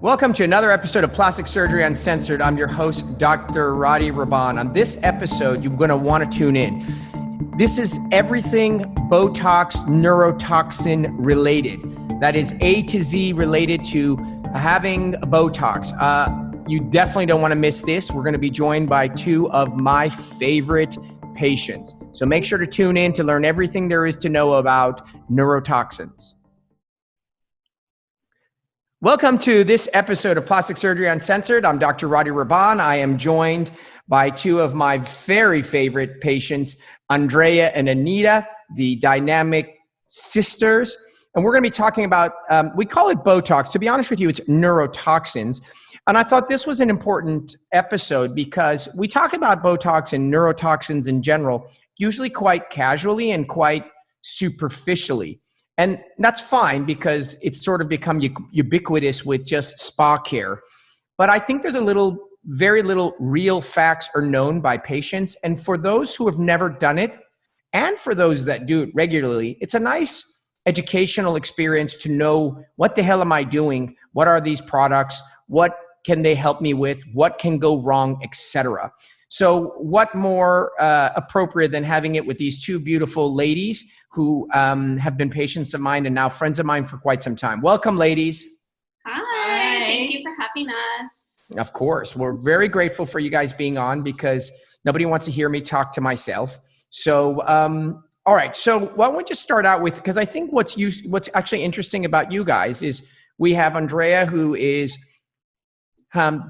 Welcome to another episode of Plastic Surgery Uncensored. I'm your host, Dr. Roddy Raban. On this episode, you're going to want to tune in. This is everything Botox neurotoxin related. That is A to Z related to having Botox. You definitely don't want to miss this. We're going to be joined by two of my favorite patients. So make sure to tune in to learn everything there is to know about neurotoxins. Welcome to this episode of Plastic Surgery Uncensored. I'm Dr. Roddy Raban. I am joined by two of my very favorite patients, Andrea and Anita, the dynamic sisters. And we're going to be talking about, we call it Botox. To be honest with you, it's neurotoxins. And I thought this was an important episode because we talk about Botox and neurotoxins in general, usually quite casually and quite superficially. And that's fine because it's sort of become ubiquitous with just spa care. But I think there's very little real facts are known by patients. And for those who have never done it, and for those that do it regularly, it's a nice educational experience to know what the hell am I doing? What are these products? What can they help me with? What can go wrong, etc. So what more appropriate than having it with these two beautiful ladies who have been patients of mine and now friends of mine for quite some time. Welcome, ladies. Hi. Thank you for having us. Of course. We're very grateful for you guys being on because nobody wants to hear me talk to myself. So, all right. So why don't we just start out with, because I think what's actually interesting about you guys is we have Andrea, who is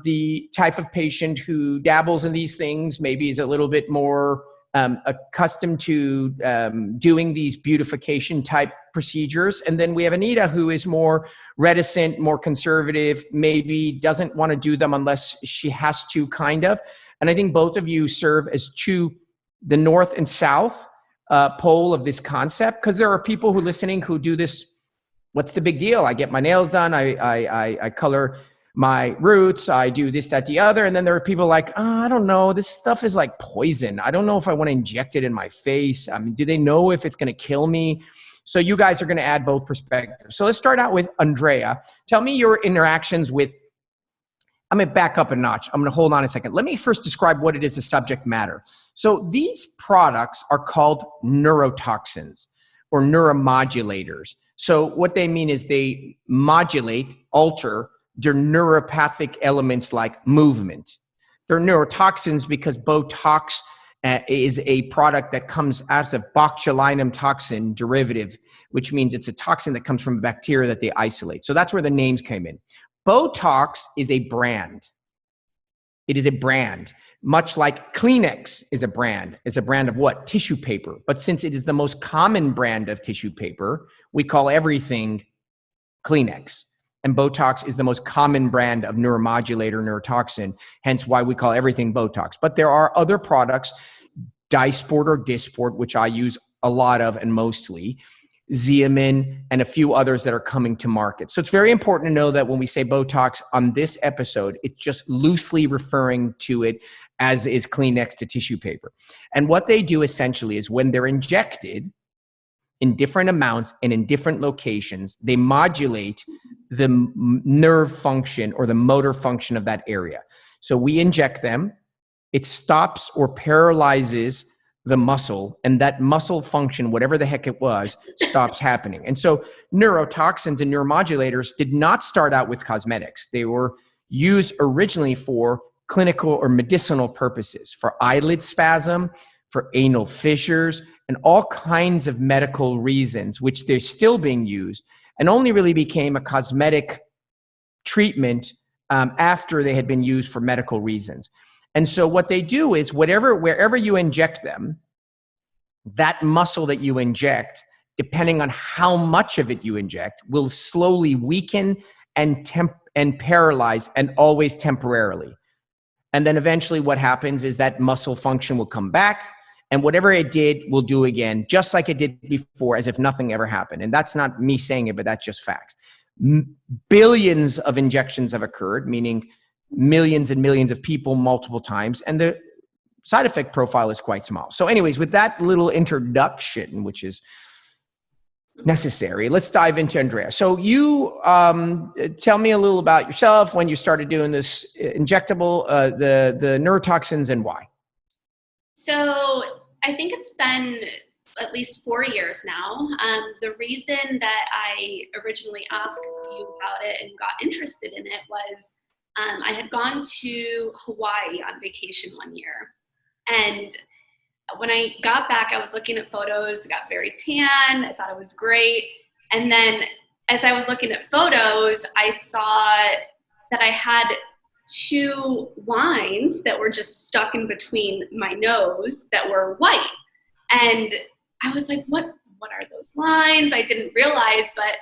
the type of patient who dabbles in these things, maybe is a little bit more accustomed to doing these beautification type procedures. And then we have Anita, who is more reticent, more conservative, maybe doesn't want to do them unless she has to, kind of. And I think both of you serve as the north and south pole of this concept, because there are people who are listening who do this. What's the big deal? I get my nails done. I color my roots, I do this, that, the other. And then there are people like, I don't know, this stuff is like poison. I don't know if I want to inject it in my face. I mean, do they know if it's going to kill me? So you guys are going to add both perspectives. So let's start out with Andrea. Tell me your interactions with, I'm going to back up a notch. I'm going to hold on a second. Let me first describe what it is, the subject matter. So these products are called neurotoxins or neuromodulators. So what they mean is they modulate, alter their neuropathic elements like movement. They're neurotoxins because Botox is a product that comes out of botulinum toxin derivative, which means it's a toxin that comes from a bacteria that they isolate. So that's where the names came in. Botox is a brand. It is a brand, much like Kleenex is a brand. It's a brand of what? Tissue paper. But since it is the most common brand of tissue paper, we call everything Kleenex. And Botox is the most common brand of neuromodulator neurotoxin, hence why we call everything Botox. But there are other products, Dysport or Dysport, which I use a lot of and mostly, Xeomin, and a few others that are coming to market. So it's very important to know that when we say Botox on this episode, it's just loosely referring to it as is Kleenex to tissue paper. And what they do essentially is when they're injected in different amounts and in different locations, they modulate the nerve function or the motor function of that area. So we inject them, it stops or paralyzes the muscle, and that muscle function, whatever the heck it was, stops happening. And so neurotoxins and neuromodulators did not start out with cosmetics. They were used originally for clinical or medicinal purposes, for eyelid spasm, for anal fissures, and all kinds of medical reasons, which they're still being used, and only really became a cosmetic treatment after they had been used for medical reasons. And so what they do is wherever you inject them, that muscle that you inject, depending on how much of it you inject, will slowly weaken and paralyze, and always temporarily. And then eventually what happens is that muscle function will come back, and whatever it did will do again, just like it did before, as if nothing ever happened. And that's not me saying it, but that's just facts. Billions of injections have occurred, meaning millions and millions of people multiple times, and the side effect profile is quite small. So anyways, with that little introduction, which is necessary. Let's dive into Andrea. So you tell me a little about yourself, when you started doing this injectable, the neurotoxins, and why. So I think it's been at least 4 years now. The reason that I originally asked you about it and got interested in it was I had gone to Hawaii on vacation one year. And when I got back, I was looking at photos, got very tan. I thought it was great. And then as I was looking at photos, I saw that I had 2 lines that were just stuck in between my nose that were white. And I was like, what are those lines? I didn't realize, but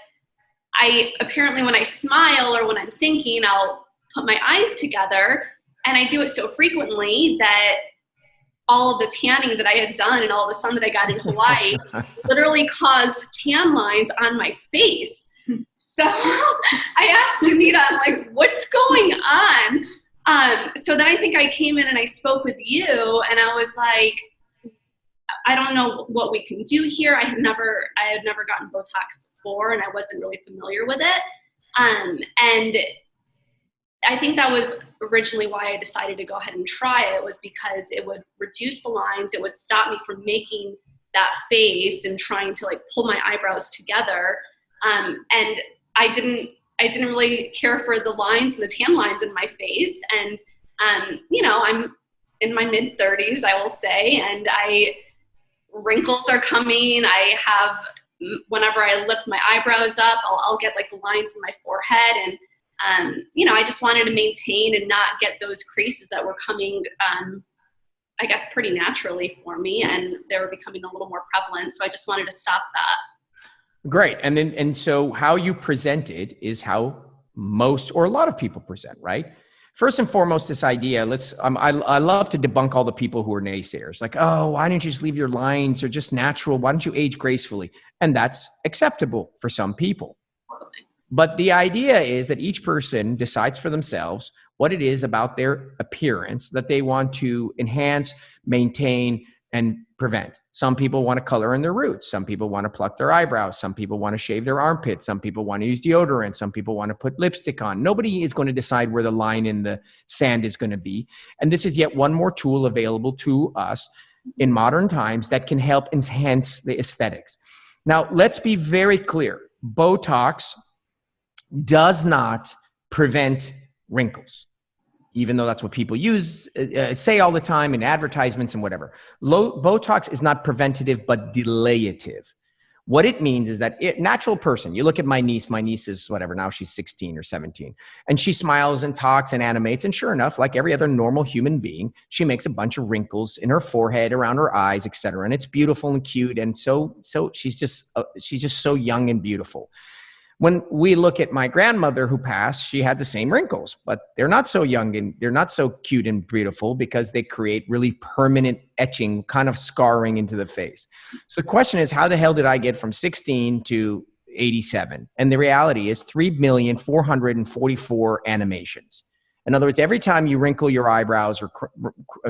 apparently when I smile or when I'm thinking, I'll put my eyes together, and I do it so frequently that all of the tanning that I had done and all the sun that I got in Hawaii literally caused tan lines on my face. So I asked Anita, I'm like, what's going on? So then I think I came in and I spoke with you, and I was like, I don't know what we can do here. I had never gotten Botox before, and I wasn't really familiar with it. And I think that was originally why I decided to go ahead and try it, was because it would reduce the lines. It would stop me from making that face and trying to like pull my eyebrows together. And I didn't really care for the lines and the tan lines in my face. And, I'm in my mid 30s, I will say, and wrinkles are coming. I have, whenever I lift my eyebrows up, I'll get like the lines in my forehead. And, I just wanted to maintain and not get those creases that were coming, I guess, pretty naturally for me. And they were becoming a little more prevalent. So I just wanted to stop that. Great. And so how you presented is how most or a lot of people present, right? First and foremost, this idea, I love to debunk all the people who are naysayers. Like, oh, why don't you just leave your lines? They're just natural. Why don't you age gracefully? And that's acceptable for some people. Totally. But the idea is that each person decides for themselves what it is about their appearance that they want to enhance, maintain, and prevent. Some people want to color in their roots. Some people want to pluck their eyebrows. Some people want to shave their armpits. Some people want to use deodorant. Some people want to put lipstick on. Nobody is going to decide where the line in the sand is going to be. And this is yet one more tool available to us in modern times that can help enhance the aesthetics. Now, let's be very clear. Botox does not prevent wrinkles, even though that's what people say all the time in advertisements and whatever. Botox is not preventative, but delayative. What it means is that natural person, you look at my niece is whatever, now she's 16 or 17, and she smiles and talks and animates. And sure enough, like every other normal human being, she makes a bunch of wrinkles in her forehead, around her eyes, etc. And it's beautiful and cute. And so she's just so young and beautiful. When we look at my grandmother who passed, she had the same wrinkles, but they're not so young and they're not so cute and beautiful because they create really permanent etching, kind of scarring into the face. So the question is, how the hell did I get from 16 to 87? And the reality is 3,444 animations. In other words, every time you wrinkle your eyebrows or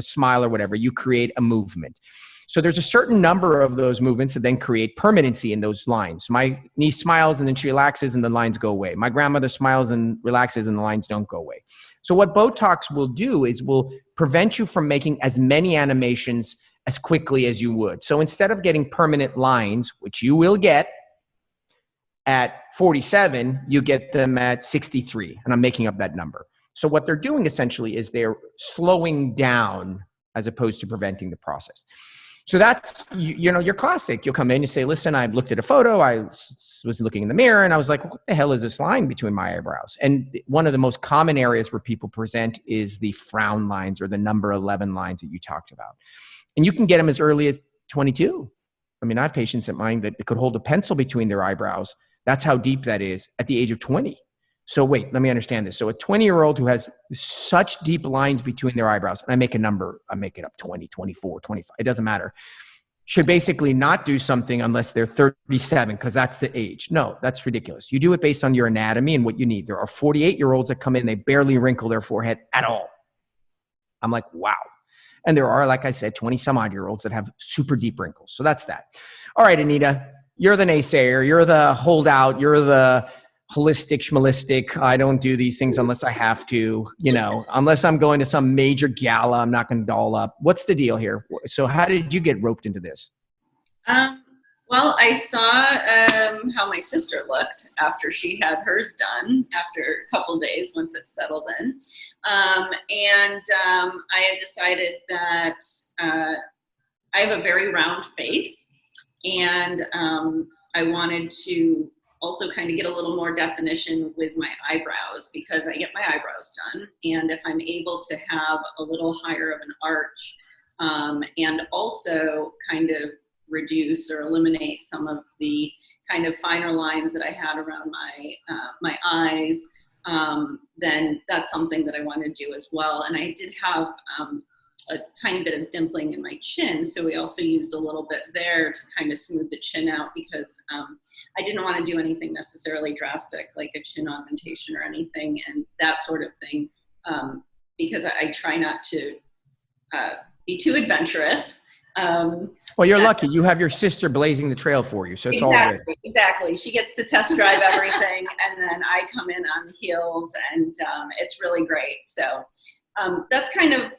smile or whatever, you create a movement. So there's a certain number of those movements that then create permanency in those lines. My niece smiles and then she relaxes and the lines go away. My grandmother smiles and relaxes and the lines don't go away. So what Botox will do is will prevent you from making as many animations as quickly as you would. So instead of getting permanent lines, which you will get at 47, you get them at 63. And I'm making up that number. So what they're doing essentially is they're slowing down as opposed to preventing the process. So that's, your classic. You'll come in, you say, listen, I looked at a photo. I was looking in the mirror and I was like, what the hell is this line between my eyebrows? And one of the most common areas where people present is the frown lines or the number 11 lines that you talked about. And you can get them as early as 22. I mean, I have patients at mine that could hold a pencil between their eyebrows. That's how deep that is at the age of 20. So wait, let me understand this. So a 20-year-old who has such deep lines between their eyebrows, and I make a number, I make it up 20, 24, 25, it doesn't matter, should basically not do something unless they're 37 because that's the age. No, that's ridiculous. You do it based on your anatomy and what you need. There are 48-year-olds that come in, they barely wrinkle their forehead at all. I'm like, wow. And there are, like I said, 20 some odd year olds that have super deep wrinkles. So that's that. All right, Anita. you're the naysayer, you're the holdout, you're the holistic schmalistic. I don't do these things unless I have to, unless I'm going to some major gala, I'm not going to doll up. What's the deal here? So how did you get roped into this? Well, I saw how my sister looked after she had hers done after a couple days once it settled in. I had decided that I have a very round face, and I wanted to also kind of get a little more definition with my eyebrows, because I get my eyebrows done. And if I'm able to have a little higher of an arch, and also kind of reduce or eliminate some of the kind of finer lines that I had around my eyes, then that's something that I want to do as well. And I did have a tiny bit of dimpling in my chin, so we also used a little bit there to kind of smooth the chin out, because I didn't want to do anything necessarily drastic like a chin augmentation or anything and that sort of thing, because I try not to be too adventurous. Well, you're lucky. You have your sister blazing the trail for you, so it's all good. Exactly. She gets to test drive everything, and then I come in on the heels, and it's really great. So that's kind of,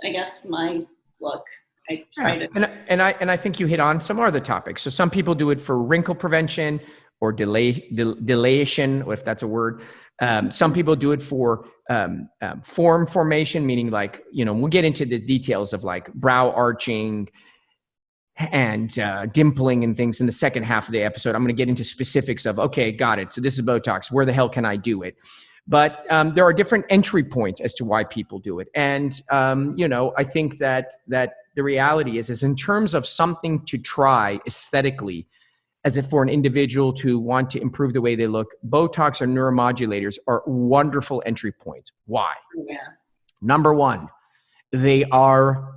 I guess, my look. I try to. And I think you hit on some other topics. So some people do it for wrinkle prevention or dilation, or if that's a word. Some people do it for form formation, meaning like, we'll get into the details of like brow arching and dimpling and things in the second half of the episode. I'm going to get into specifics of, okay, got it. So this is Botox. Where the hell can I do it? But there are different entry points as to why people do it. And, I think that the reality is in terms of something to try aesthetically, as if for an individual to want to improve the way they look, Botox or neuromodulators are wonderful entry points. Why? Yeah. Number one, they are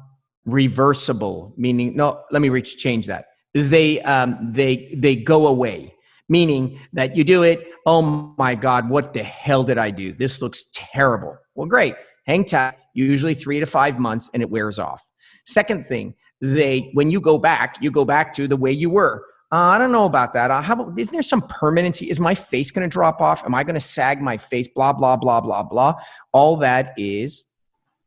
reversible, meaning, let me change that. They go away, meaning that you do it, oh my God, what the hell did I do? This looks terrible. Well, great. Hang tight, usually 3 to 5 months, and it wears off. Second thing, when you go back to the way you were. I don't know about that. Isn't there some permanency? Is my face going to drop off? Am I going to sag my face? Blah, blah, blah, blah, blah. All that is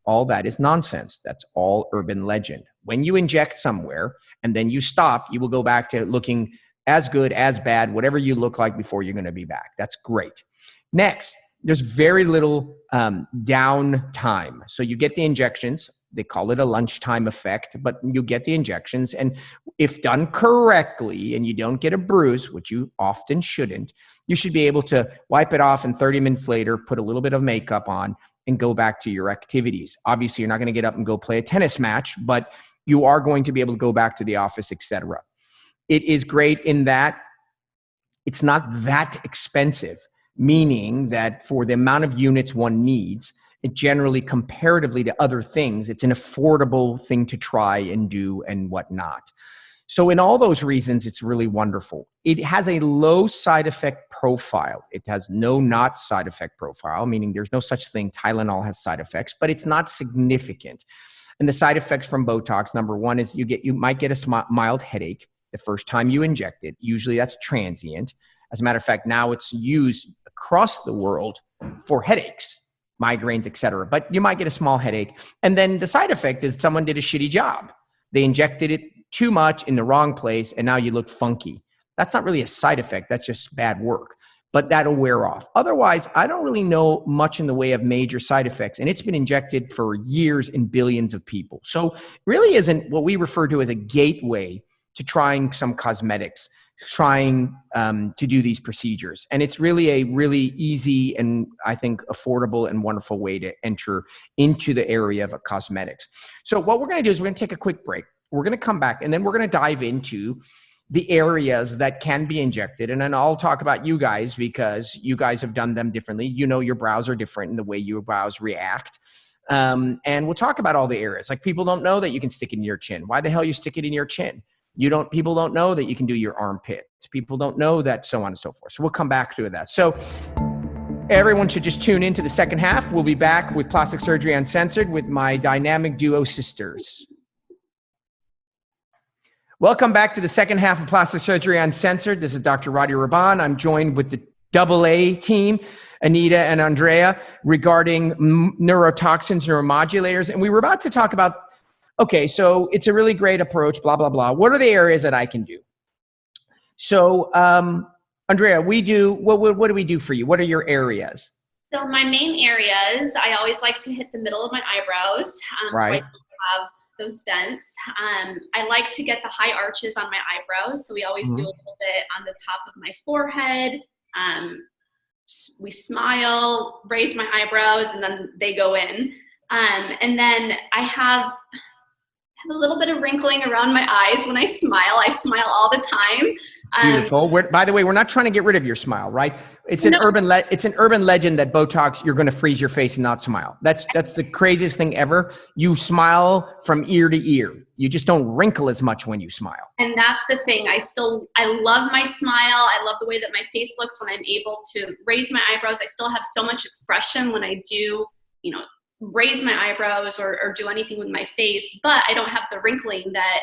nonsense. That's all urban legend. When you inject somewhere and then you stop, you will go back to looking as good, as bad, whatever you look like before you're going to be back. That's great. Next, there's very little downtime. So you get the injections. They call it a lunchtime effect, but you get the injections. And if done correctly and you don't get a bruise, which you often shouldn't, you should be able to wipe it off and 30 minutes later, put a little bit of makeup on and go back to your activities. Obviously, you're not going to get up and go play a tennis match, but you are going to be able to go back to the office, etc. It is great in that it's not that expensive, meaning that for the amount of units one needs, it generally, comparatively to other things, it's an affordable thing to try and do and whatnot. So in all those reasons, it's really wonderful. It has a low side effect profile. It has no not side effect profile, meaning there's no such thing. Tylenol has side effects, but it's not significant. And the side effects from Botox, number one, is you might get a mild headache the first time you inject it. Usually that's transient. As a matter of fact, now it's used across the world for headaches, migraines, etc. But you might get a small headache. And then the side effect is someone did a shitty job. They injected it too much in the wrong place, and now you look funky. That's not really a side effect. That's just bad work. But that'll wear off. Otherwise, I don't really know much in the way of major side effects. And it's been injected for years in billions of people. So it really isn't what we refer to as a gateway to trying some cosmetics, trying to do these procedures. And it's really a really easy and I think affordable and wonderful way to enter into the area of cosmetics. So what we're going to do is we're going to take a quick break. We're going to come back and then we're going to dive into the areas that can be injected. And then I'll talk about you guys because you guys have done them differently. Your brows are different in the way your brows react. And we'll talk about all the areas. Like people don't know that you can stick it in your chin. Why the hell you stick it in your chin? People don't know that you can do your armpits. People don't know that, so on and so forth. So we'll come back to that. So everyone should just tune into the second half. We'll be back with Plastic Surgery Uncensored with my dynamic duo sisters. Welcome back to the second half of Plastic Surgery Uncensored. This is Dr. Roddy Raban. I'm joined with the AA team, Anita and Andrea, regarding neurotoxins, neuromodulators. And we were about to talk about, okay, so it's a really great approach, blah, blah, blah. What are the areas that I can do? So, Andrea, what do we do for you? What are your areas? So my main areas, I always like to hit the middle of my eyebrows. Right. So I don't have those dents. I like to get the high arches on my eyebrows. So we always do a little bit on the top of my forehead. We smile, raise my eyebrows, and then they go in. And then I have a little bit of wrinkling around my eyes when I smile. I smile all the time. Beautiful. By the way, we're not trying to get rid of your smile, right? It's an urban legend that Botox, you're going to freeze your face and not smile. That's the craziest thing ever. You smile from ear to ear. You just don't wrinkle as much when you smile. And that's the thing. I love my smile. I love the way that my face looks when I'm able to raise my eyebrows. I still have so much expression when I do, raise my eyebrows or do anything with my face, but I don't have the wrinkling that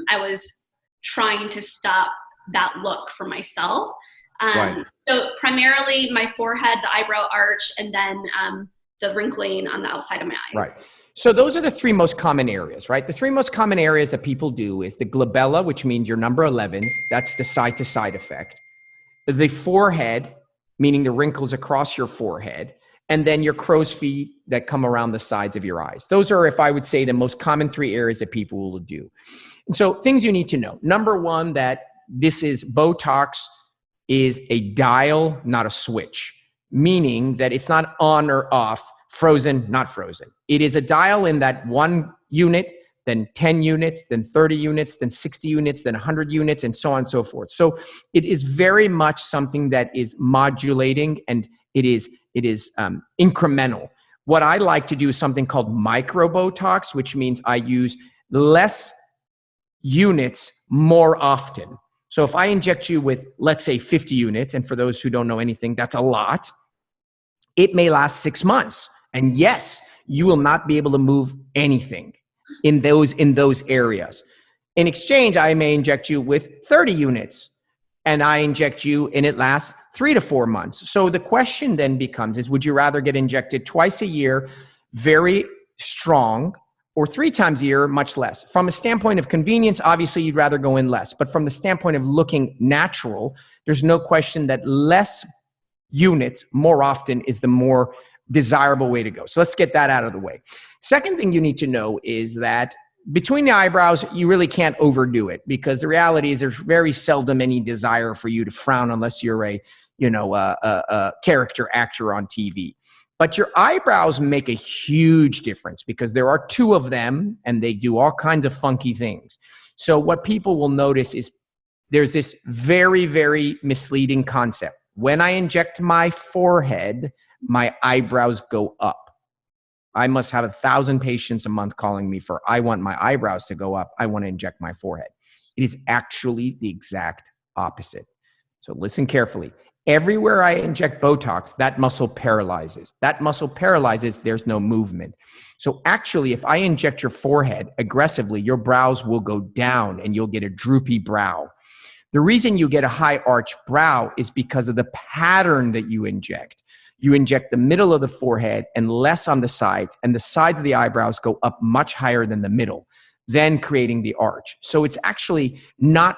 I was trying to stop that look for myself. Right. So primarily my forehead, the eyebrow arch, and then the wrinkling on the outside of my eyes. Right. So those are the three most common areas, right? The three most common areas that people do is the glabella, which means your number 11s. That's the side-to-side effect. The forehead, meaning the wrinkles across your forehead. And then your crow's feet that come around the sides of your eyes. Those are, if I would say, the most common three areas that people will do. And so things you need to know. Number one, that Botox is a dial, not a switch, meaning that it's not on or off, frozen, not frozen. It is a dial in that 1 unit, then 10 units, then 30 units, then 60 units, then 100 units, and so on and so forth. So it is very much something that is modulating, and it is incremental. What I like to do is something called micro Botox, which means I use less units more often. So if I inject you with, let's say, 50 units, and for those who don't know anything, that's a lot, it may last 6 months. And yes, you will not be able to move anything in those areas. In exchange, I may inject you with 30 units, and I inject you and it lasts 3 to 4 months. So the question then becomes would you rather get injected twice a year, very strong, or 3 times a year, much less? From a standpoint of convenience, obviously you'd rather go in less. But from the standpoint of looking natural, there's no question that less units more often is the more desirable way to go. So let's get that out of the way. Second thing you need to know is that between the eyebrows, you really can't overdo it, because the reality is there's very seldom any desire for you to frown unless you're a character actor on TV. But your eyebrows make a huge difference because there are 2 of them and they do all kinds of funky things. So what people will notice is there's this very, very misleading concept. When I inject my forehead, my eyebrows go up. I must have 1,000 patients a month calling me for, I want my eyebrows to go up. I want to inject my forehead. It is actually the exact opposite. So listen carefully. Everywhere I inject Botox, that muscle paralyzes. That muscle paralyzes, there's no movement. So actually, if I inject your forehead aggressively, your brows will go down and you'll get a droopy brow. The reason you get a high arch brow is because of the pattern that you inject. You inject the middle of the forehead and less on the sides, and the sides of the eyebrows go up much higher than the middle, then creating the arch. So it's actually not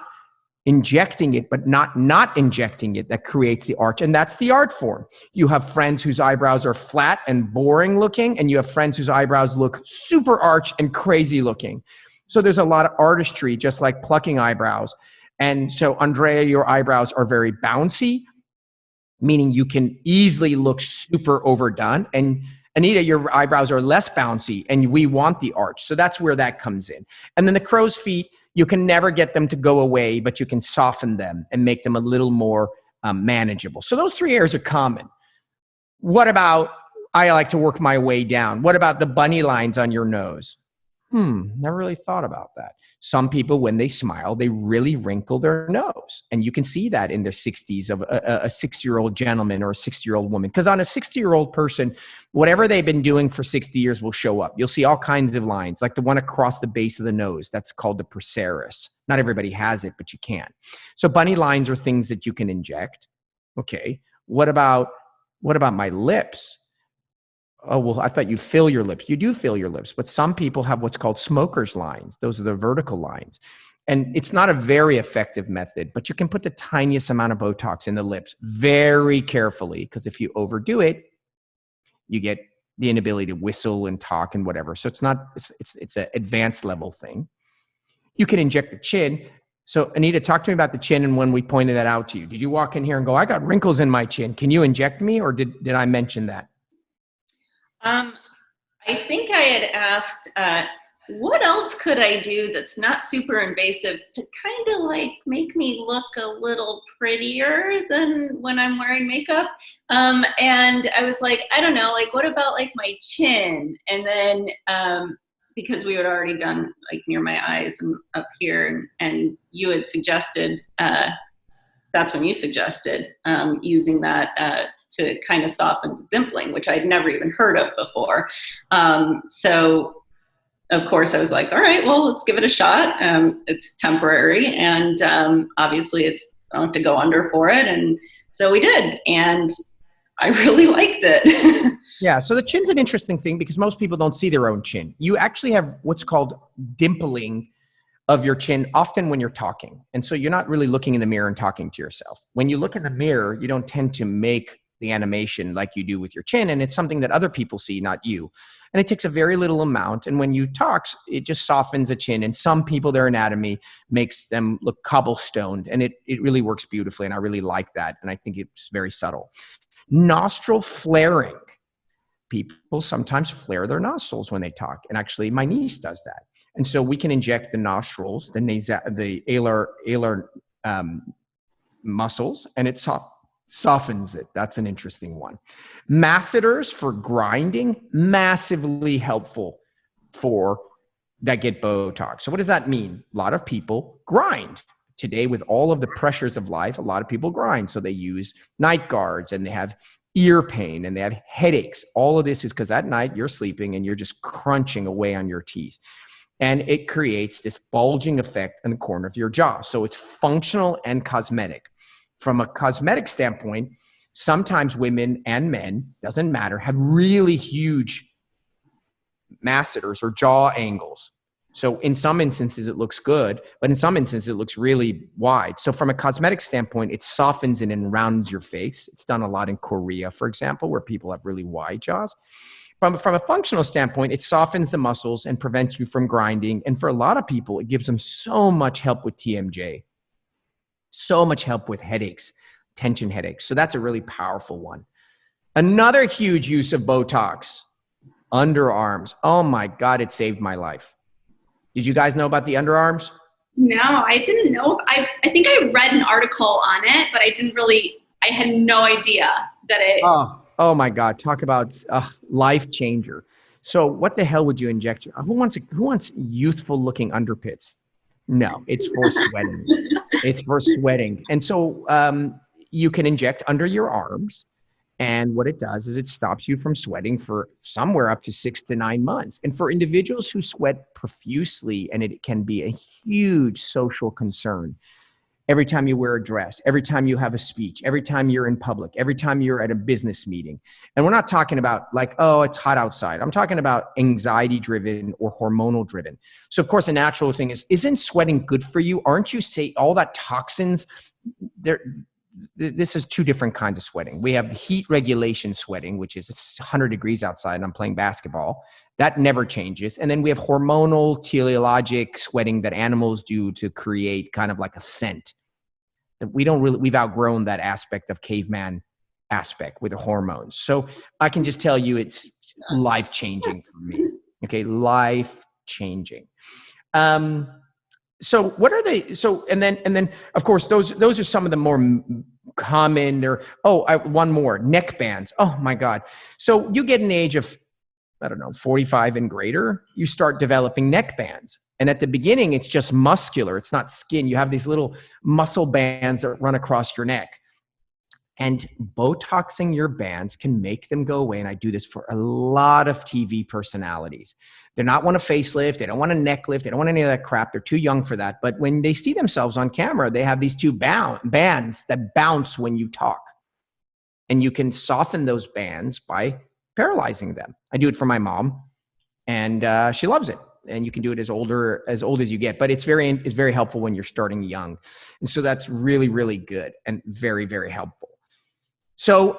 injecting it, but not injecting it that creates the arch. And that's the art form. You have friends whose eyebrows are flat and boring looking, and you have friends whose eyebrows look super arch and crazy looking. So there's a lot of artistry, just like plucking eyebrows. And so, Andrea, your eyebrows are very bouncy, meaning you can easily look super overdone. And Anita, your eyebrows are less bouncy, and we want the arch. So that's where that comes in. And then the crow's feet, you can never get them to go away, but you can soften them and make them a little more manageable. So those 3 areas are common. What about, I like to work my way down. What about the bunny lines on your nose? Never really thought about that. Some people, when they smile, they really wrinkle their nose. And you can see that in their 60s of a 60-year-old gentleman or a 60-year-old woman. Because on a 60-year-old person, whatever they've been doing for 60 years will show up. You'll see all kinds of lines, like the one across the base of the nose. That's called the procerus. Not everybody has it, but you can. So bunny lines are things that you can inject. Okay. What about my lips? Oh, well, I thought you fill your lips. You do fill your lips, but some people have what's called smoker's lines. Those are the vertical lines. And it's not a very effective method, but you can put the tiniest amount of Botox in the lips very carefully, because if you overdo it, you get the inability to whistle and talk and whatever. So it's an advanced level thing. You can inject the chin. So Anita, talk to me about the chin and when we pointed that out to you. Did you walk in here and go, I got wrinkles in my chin. Can you inject me? Or did I mention that? I think I had asked, what else could I do that's not super invasive to kind of like make me look a little prettier than when I'm wearing makeup? And I was like, I don't know, like, what about like my chin? And then, because we had already done like near my eyes and up here, and you had suggested, that's when you suggested using that to kind of soften the dimpling, which I'd never even heard of before. So of course I was like, all right, well, let's give it a shot. It's temporary, and obviously I don't have to go under for it. And so we did, and I really liked it. Yeah, so the chin's an interesting thing because most people don't see their own chin. You actually have what's called dimpling of your chin often when you're talking. And so you're not really looking in the mirror and talking to yourself. When you look in the mirror, you don't tend to make the animation like you do with your chin. And it's something that other people see, not you. And it takes a very little amount. And when you talk, it just softens the chin. And some people, their anatomy makes them look cobblestoned. And it really works beautifully. And I really like that. And I think it's very subtle. Nostril flaring. People sometimes flare their nostrils when they talk. And actually, my niece does that. And so we can inject the nostrils, the alar muscles, and it softens it. That's an interesting one. Masseters for grinding, massively helpful for that get Botox. So what does that mean? A lot of people grind. Today, with all of the pressures of life, a lot of people grind. So they use night guards, and they have ear pain, and they have headaches. All of this is because at night you're sleeping and you're just crunching away on your teeth. And it creates this bulging effect in the corner of your jaw. So it's functional and cosmetic. From a cosmetic standpoint, sometimes women and men, doesn't matter, have really huge masseters or jaw angles. So in some instances, it looks good, but in some instances, it looks really wide. So from a cosmetic standpoint, it softens and rounds your face. It's done a lot in Korea, for example, where people have really wide jaws. From a functional standpoint, it softens the muscles and prevents you from grinding. And for a lot of people, it gives them so much help with TMJ, so much help with headaches, tension headaches. So that's a really powerful one. Another huge use of Botox, underarms. Oh my God, it saved my life. Did you guys know about the underarms? No, I didn't know. I think I read an article on it, but I had no idea that it. Oh my God, talk about life changer. So what the hell would you inject? Who wants youthful looking underpits? No, it's for sweating. It's for sweating. And so you can inject under your arms. And what it does is it stops you from sweating for somewhere up to 6 to 9 months. And for individuals who sweat profusely, and it can be a huge social concern, every time you wear a dress, every time you have a speech, every time you're in public, every time you're at a business meeting. And we're not talking about like, oh, it's hot outside. I'm talking about anxiety driven or hormonal driven. So of course, a natural thing is, isn't sweating good for you? Aren't you say all that toxins this is two different kinds of sweating. We have heat regulation sweating, which is it's 100 degrees outside and I'm playing basketball. That never changes. And then we have hormonal teleologic sweating that animals do to create kind of like a scent. We've outgrown that aspect of caveman aspect with the hormones. So I can just tell you it's life-changing for me. Okay, life-changing. So what are they? So, and then of course, those are some of the more common one more, neck bands. Oh my God. So you get an age of I don't know, 45 and greater, you start developing neck bands. And at the beginning, it's just muscular. It's not skin. You have these little muscle bands that run across your neck. And Botoxing your bands can make them go away. And I do this for a lot of TV personalities. They not want a facelift. They don't want a neck lift. They don't want any of that crap. They're too young for that. But when they see themselves on camera, they have these two bands that bounce when you talk. And you can soften those bands by paralyzing them. I do it for my mom, and she loves it. And you can do it as old as you get, but it's very helpful when you're starting young. And so that's really, really good and very, very helpful. So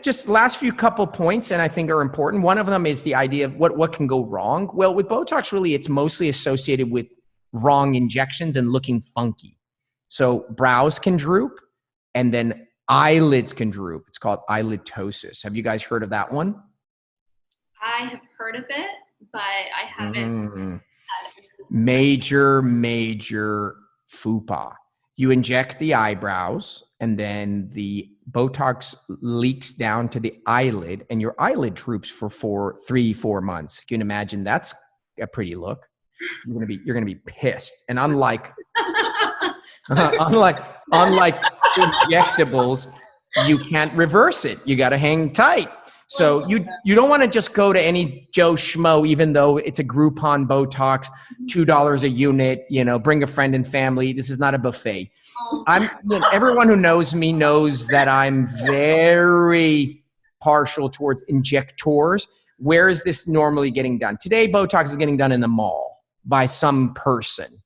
just last few couple points, and I think are important. One of them is the idea of what can go wrong. Well, with Botox, really, it's mostly associated with wrong injections and looking funky. So brows can droop, and then eyelids can droop. It's called eyelidtosis. Have you guys heard of that one? I have heard of it, but I haven't. Major faux pas. You inject the eyebrows, and then the Botox leaks down to the eyelid, and your eyelid droops for 3-4 months. You can imagine that's a pretty look. You're gonna be pissed. And unlike injectables, you can't reverse it. You got to hang tight. So you don't want to just go to any Joe Schmo, even though it's a Groupon Botox, $2 a unit, bring a friend and family. This is not a buffet. Everyone who knows me knows that I'm very partial towards injectors. Where is this normally getting done? Today, Botox is getting done in the mall by some person.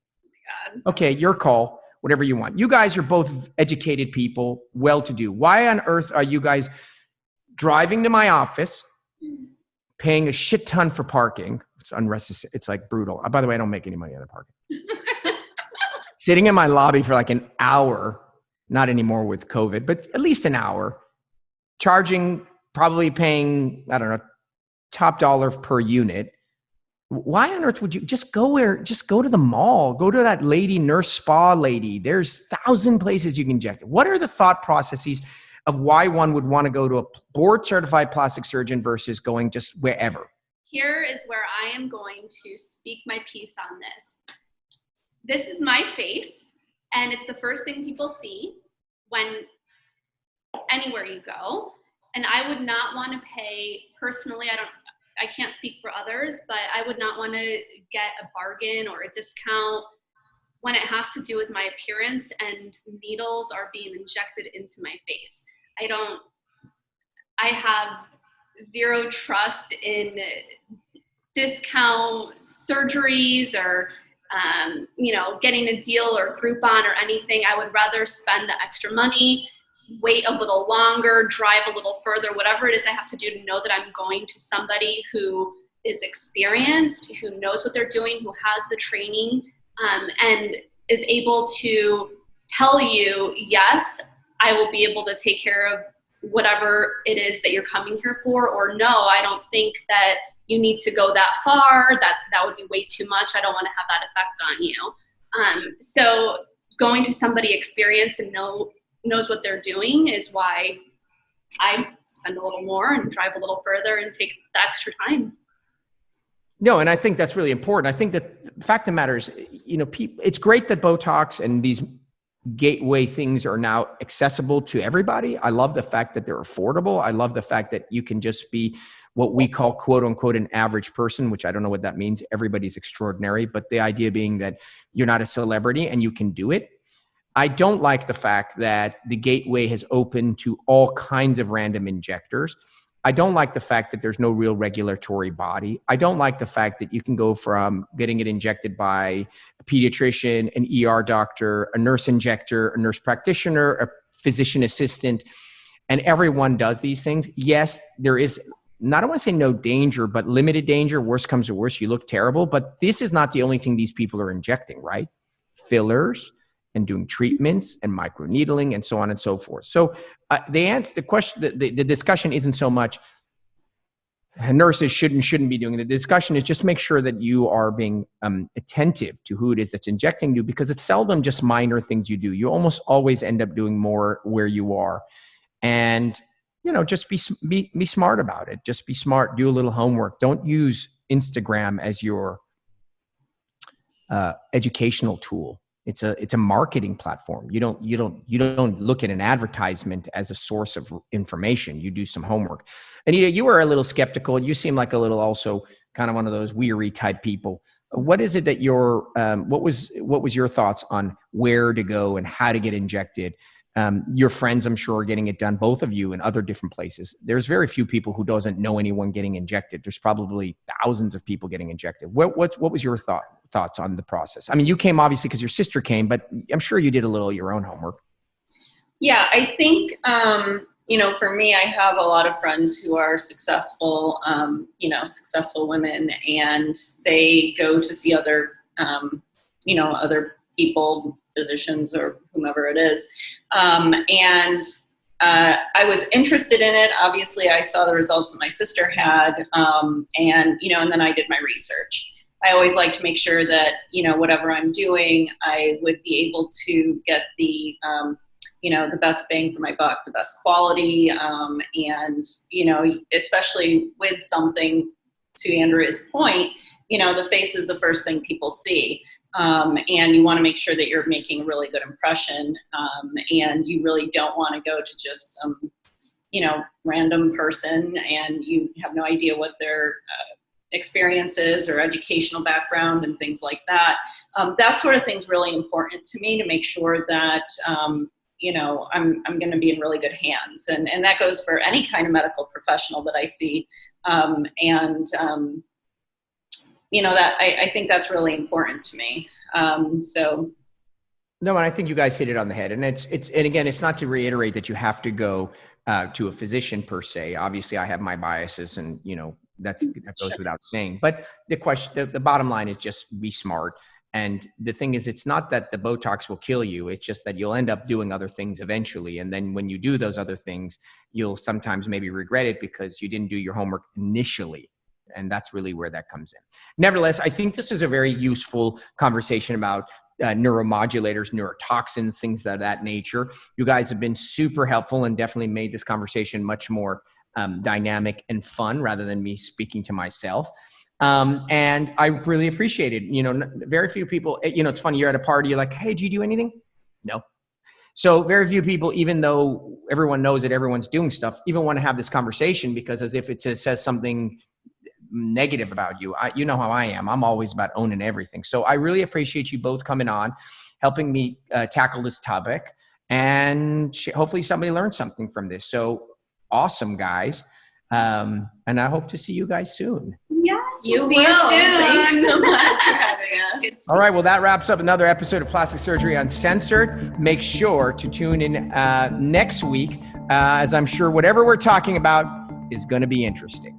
Okay, your call, whatever you want. You guys are both educated people, well-to-do. Why on earth are you guys driving to my office, paying a shit ton for parking? It's like brutal. By the way, I don't make any money on the parking. Sitting in my lobby for like an hour, not anymore with COVID, but at least an hour, probably paying, I don't know, top dollar per unit. Why on earth would you just go to the mall, go to that nurse spa lady? There's 1,000 places you can inject it. What are the thought processes of why one would want to go to a board certified plastic surgeon versus going just wherever? Here is where I am going to speak my piece on this. This is my face, and it's the first thing people see anywhere you go. And I would not want to pay, personally, I can't speak for others, but I would not want to get a bargain or a discount when it has to do with my appearance and needles are being injected into my face. I have zero trust in discount surgeries or, getting a deal or Groupon or anything. I would rather spend the extra money, wait a little longer, drive a little further, whatever it is I have to do to know that I'm going to somebody who is experienced, who knows what they're doing, who has the training, and is able to tell you, yes, I will be able to take care of whatever it is that you're coming here for, or no, I don't think that you need to go that far, that would be way too much, I don't want to have that effect on you. So going to somebody experienced and knows what they're doing is why I spend a little more and drive a little further and take the extra time. No, and I think that's really important. I think that the fact of the matter is, it's great that Botox and these gateway things are now accessible to everybody. I love the fact that they're affordable. I love the fact that you can just be what we call, quote unquote, an average person, which I don't know what that means. Everybody's extraordinary, but the idea being that you're not a celebrity and you can do it. I don't like the fact that the gateway has opened to all kinds of random injectors. I don't like the fact that there's no real regulatory body. I don't like the fact that you can go from getting it injected by a pediatrician, an ER doctor, a nurse injector, a nurse practitioner, a physician assistant, and everyone does these things. Yes, there is, I don't want to say no danger, but limited danger. Worst comes to worst, you look terrible. But this is not the only thing these people are injecting, right? Fillers and doing treatments and microneedling and so on and so forth. So the question, the discussion isn't so much nurses shouldn't be doing it. The discussion is just make sure that you are being attentive to who it is that's injecting you, because it's seldom just minor things you do. You almost always end up doing more where you are. And just be smart about it. Just be smart. Do a little homework. Don't use Instagram as your educational tool. It's a marketing platform. You don't look at an advertisement as a source of information. You do some homework. And you were a little skeptical. You seem like a little also kind of one of those weary type people. What is it that what was your thoughts on where to go and how to get injected? Your friends, I'm sure, are getting it done, both of you in other different places. There's very few people who doesn't know anyone getting injected. There's probably thousands of people getting injected. What was your thoughts on the process? I mean, you came obviously because your sister came, but I'm sure you did a little of your own homework. Yeah, I think, for me, I have a lot of friends who are successful, successful women, and they go to see other people, physicians or whomever it is. I was interested in it. Obviously, I saw the results that my sister had, and then I did my research. I always like to make sure that, whatever I'm doing, I would be able to get the best bang for my buck, the best quality, and especially with something, to Andrea's point, the face is the first thing people see. And you want to make sure that you're making a really good impression. And you really don't want to go to just some, random person and you have no idea what their experiences or educational background and things like that. That sort of thing's really important to me, to make sure that, I'm going to be in really good hands. And that goes for any kind of medical professional that I see. That I think that's really important to me. No, and I think you guys hit it on the head. And and again, it's not to reiterate that you have to go to a physician per se. Obviously, I have my biases, and that goes without saying. But the bottom line is just be smart. And the thing is, it's not that the Botox will kill you. It's just that you'll end up doing other things eventually. And then when you do those other things, you'll sometimes maybe regret it because you didn't do your homework initially. And that's really where that comes in. Nevertheless, I think this is a very useful conversation about neuromodulators, neurotoxins, things of that nature. You guys have been super helpful and definitely made this conversation much more dynamic and fun rather than me speaking to myself. And I really appreciate it. Very few people, it's funny, you're at a party, you're like, hey, do you do anything? No. So very few people, even though everyone knows that everyone's doing stuff, even want to have this conversation, because as if it says something negative about you. You know how I am. I'm always about owning everything. So I really appreciate you both coming on, helping me tackle this topic, and hopefully somebody learned something from this. So awesome, guys. And I hope to see you guys soon. Yes, you see will. You soon. Thanks so much for having us. All right. Well, that wraps up another episode of Plastic Surgery Uncensored. Make sure to tune in next week, as I'm sure whatever we're talking about is going to be interesting.